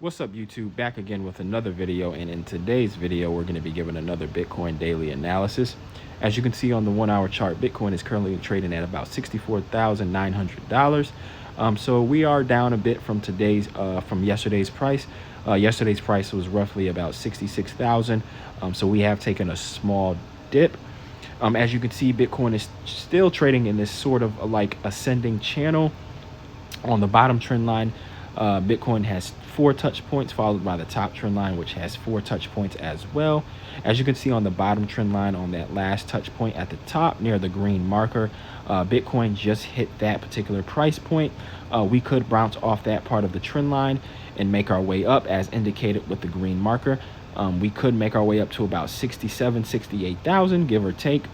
What's up, YouTube? Back again with another video, and in today's video we're going to be giving another Bitcoin daily analysis. As you can see on the 1 hour chart, Bitcoin is currently trading at about $64,900. So we are down a bit from yesterday's price. Yesterday's price was roughly about 66,000. So we have taken a small dip. As you can see, Bitcoin is still trading in this sort of like ascending channel. On the bottom trend line, Bitcoin has 4 touch points, followed by the top trend line, which has 4 touch points as well. As you can see on the bottom trend line, on that last touch point at the top near the green marker, Bitcoin just hit that particular price point. We could bounce off that part of the trend line and make our way up as indicated with the green marker. We could make our way up to about 68,000, give or take,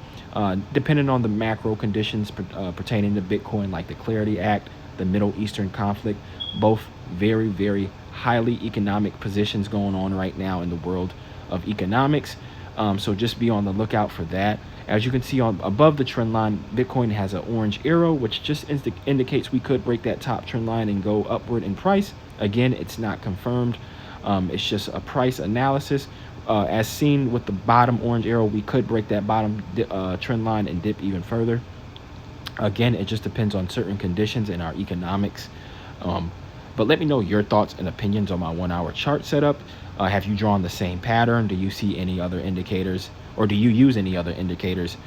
depending on the macro conditions pertaining to Bitcoin, like the Clarity Act, the Middle Eastern conflict, both very, very highly economic positions going on right now in the world of economics. So just be on the lookout for that. As you can see above the trend line, Bitcoin has an orange arrow, which just indicates we could break that top trend line and go upward in price. Again, it's not confirmed. It's just a price analysis. As seen with the bottom orange arrow, we could break that bottom trend line and dip even further. Again, it just depends on certain conditions in our economics. But let me know your thoughts and opinions on my 1 hour chart setup. Have you drawn the same pattern? Do you see any other indicators, or do you use any other indicators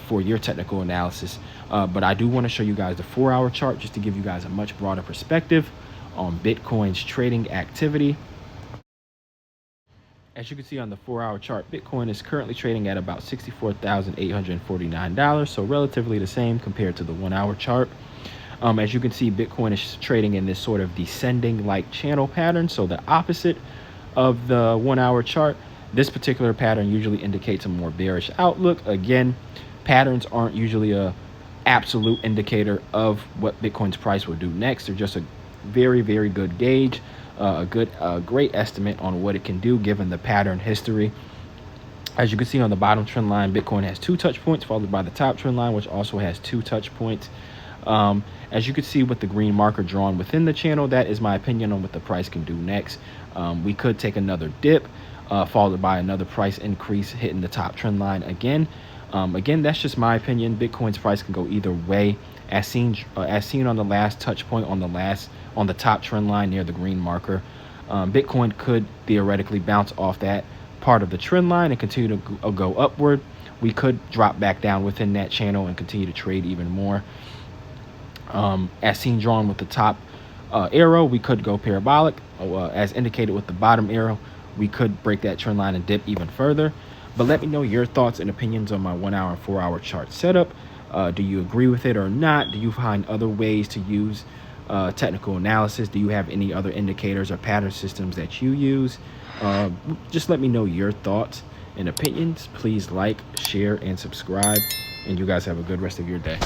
for your technical analysis? But I do want to show you guys the 4 hour chart just to give you guys a much broader perspective on Bitcoin's trading activity. As you can see on the 4 hour chart, Bitcoin is currently trading at about $64,849, so relatively the same compared to the 1 hour chart. As you can see, Bitcoin is trading in this sort of descending like channel pattern, so the opposite of the 1 hour chart. This particular pattern usually indicates a more bearish outlook. Again, patterns aren't usually a absolute indicator of what Bitcoin's price will do next. They're just a very, very good gauge, a great estimate on what it can do given the pattern history. As you can see on the bottom trend line, Bitcoin has 2 touch points, followed by the top trend line, which also has 2 touch points. As you can see with the green marker drawn within the channel, that is my opinion on what the price can do next. We could take another dip, followed by another price increase hitting the top trend line again. Again, that's just my opinion. Bitcoin's price can go either way. As seen on the last touch point on the top trend line near the green marker, Bitcoin could theoretically bounce off that part of the trend line and continue to go upward. We could drop back down within that channel and continue to trade even more. As seen drawn with the top arrow, we could go parabolic. As indicated with the bottom arrow, we could break that trend line and dip even further. But let me know your thoughts and opinions on my 1 hour and 4 hour chart setup. Do you agree with it or not? Do you find other ways to use technical analysis? Do you have any other indicators or pattern systems that you use? Just let me know your thoughts and opinions. Please like, share, and subscribe. And you guys have a good rest of your day.